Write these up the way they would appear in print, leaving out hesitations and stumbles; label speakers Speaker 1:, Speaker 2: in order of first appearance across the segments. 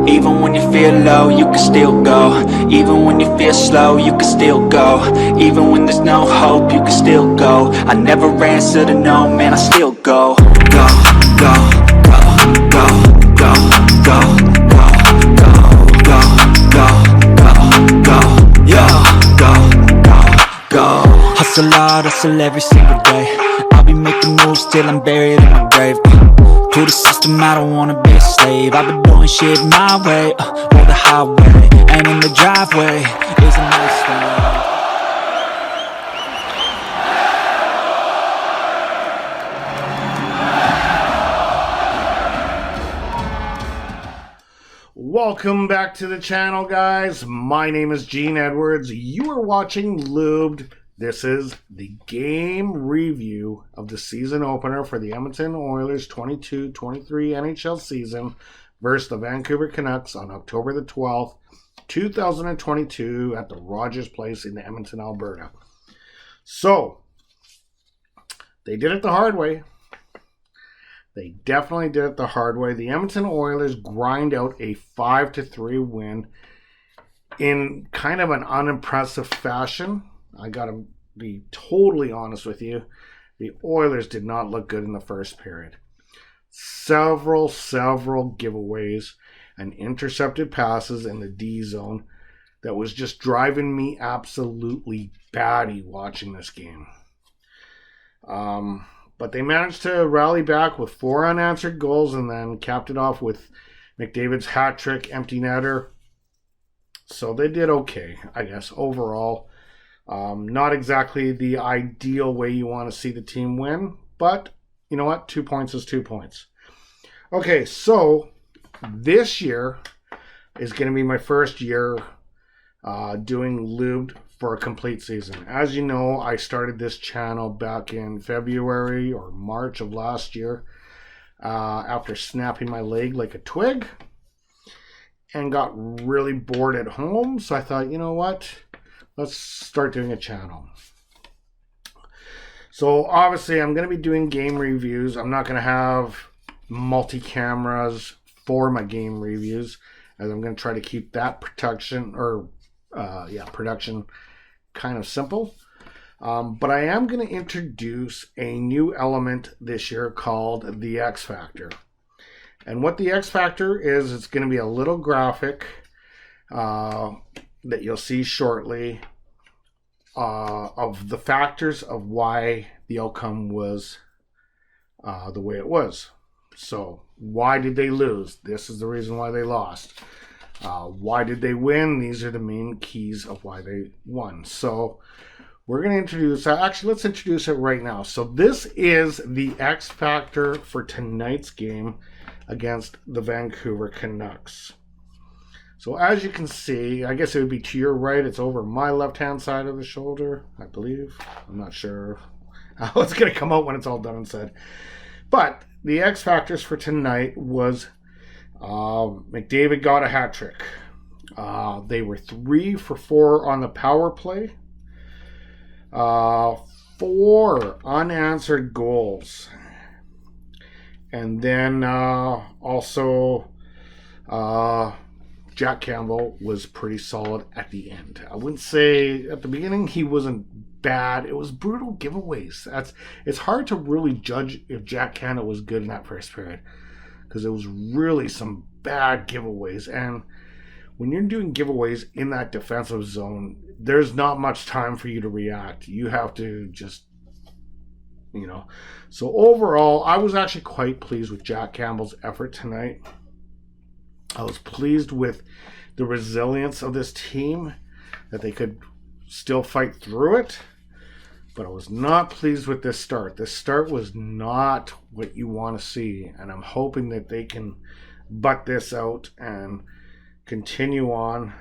Speaker 1: Even when you feel low, you can still go. Even when you feel slow, you can still go. Even when there's no hope, you can still go. I never answer to no, man, I still go. Go, go, go, go, go, go, go, go, go, go, go, go, yeah, go, go, go. Hustle hard, hustle every single day. I'll be making moves till I'm buried in my grave. To the system, I don't wanna be a slave. I've been doing shit my way, or the highway. And in the driveway is a nice way.
Speaker 2: Welcome back to the channel, guys. My name is Gene Edwards. You are watching Lubed. This is the game review of the season opener for the Edmonton Oilers 22-23 NHL season versus the Vancouver Canucks on October the 12th, 2022 at the Rogers Place in Edmonton, Alberta. So, they did it the hard way. They definitely did it the hard way. The Edmonton Oilers grind out a 5-3 win in kind of an unimpressive fashion. I gotta be totally honest with you. The Oilers did not look good in the first period. Several giveaways and intercepted passes in the D zone that was just driving me absolutely batty watching this game. But they managed to rally back with 4 unanswered goals and then capped it off with McDavid's hat trick, empty netter. So they did okay, I guess, overall. Not exactly the ideal way you want to see the team win, but you know what? 2 points is 2 points. Okay, so this year is going to be my first year doing Lubed for a complete season. As you know, I started this channel back in February or March of last year after snapping my leg like a twig and got really bored at home. So I thought, you know what? Let's start doing a channel. So obviously I'm going to be doing game reviews. I'm not going to have multi-cameras for my game reviews, as I'm going to try to keep that production kind of simple. But I am going to introduce a new element this year called the X Factor. And what the X Factor is, it's going to be a little graphic that you'll see shortly of the factors of why the outcome was the way it was. So, why did they lose? This is the reason why they lost. Why did they win? These are the main keys of why they won. So, we're going to introduce, actually, let's introduce it right now. So, this is the X Factor for tonight's game against the Vancouver Canucks. So as you can see, I guess it would be to your right. It's over my left-hand side of the shoulder, I believe. I'm not sure how it's going to come out when it's all done and said. But the X factors for tonight was McDavid got a hat trick. They were 3 for 4 on the power play. 4 unanswered goals. And then also... Jack Campbell was pretty solid at the end. I wouldn't say at the beginning he wasn't bad. It was brutal giveaways. It's hard to really judge if Jack Campbell was good in that first period, because it was really some bad giveaways. And when you're doing giveaways in that defensive zone, there's not much time for you to react. You have to just, So overall, I was actually quite pleased with Jack Campbell's effort tonight. I was pleased with the resilience of this team, that they could still fight through it. But I was not pleased with this start. This start was not what you want to see. And I'm hoping that they can butt this out and continue on.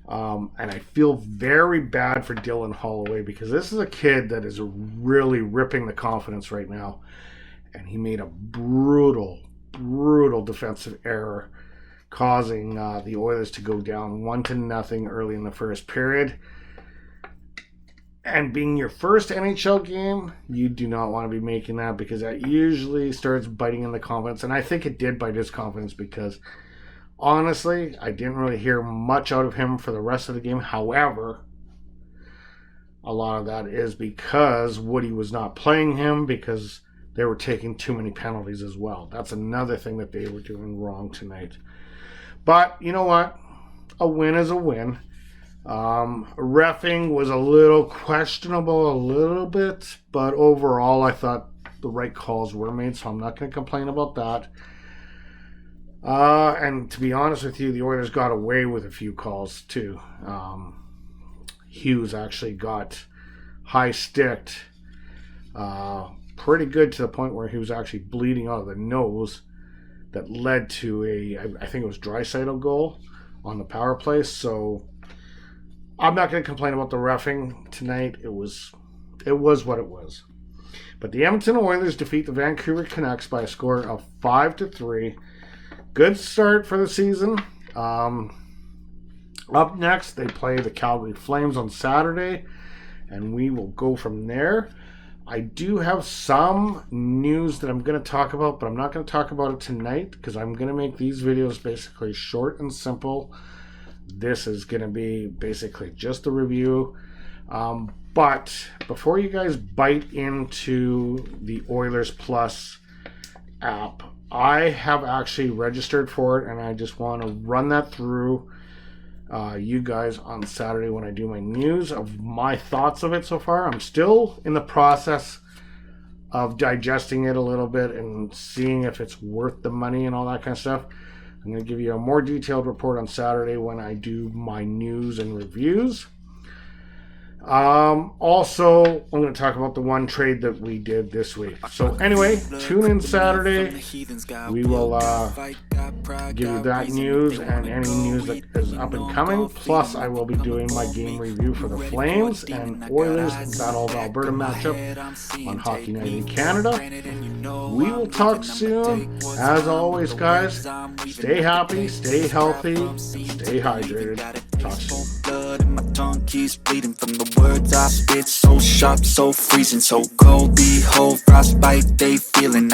Speaker 2: And I feel very bad for Dylan Holloway, because this is a kid that is really ripping the confidence right now. And he made a brutal defensive error, causing the Oilers to go down 1-0 early in the first period. And being your first NHL game, you do not want to be making that, because that usually starts biting in the confidence. And I think it did bite his confidence, because Honestly, I didn't really hear much out of him for the rest of the game. However, a lot of that is because Woody was not playing him because they were taking too many penalties as well. That's another thing that they were doing wrong tonight. But you know what? A win is a win. Reffing was a little questionable, a little bit, but overall I thought the right calls were made, so I'm not going to complain about that. And to be honest with you, the Oilers got away with a few calls too. Hughes actually got high sticked pretty good to the point where he was actually bleeding out of the nose. That led to I think it was Draisaitl goal on the power play. So I'm not going to complain about the reffing tonight. It was what it was. But the Edmonton Oilers defeat the Vancouver Canucks by a score of 5-3. Good start for the season. Up next, they play the Calgary Flames on Saturday, and we will go from there. I do have some news that I'm going to talk about, but I'm not going to talk about it tonight because I'm going to make these videos basically short and simple. This is going to be basically just a review. But before you guys bite into the Oilers Plus app, I have actually registered for it, and I just want to run that through you guys on Saturday when I do my news of my thoughts of it so far. I'm still in the process of digesting it a little bit and seeing if it's worth the money and all that kind of stuff. I'm going to give you a more detailed report on Saturday when I do my news and reviews. Also, I'm going to talk about the one trade that we did this week. So anyway, tune in Saturday. We will give you that news and any news that is up and coming. Plus, I will be doing my game review for the Flames and Oilers Battle of Alberta matchup on Hockey Night in Canada. We will talk soon. As always, guys, stay happy, stay healthy, stay hydrated. Talk soon.
Speaker 1: Blood and my tongue keeps bleeding from the words I spit. So sharp, so freezing, so cold. Behold, frostbite they feeling.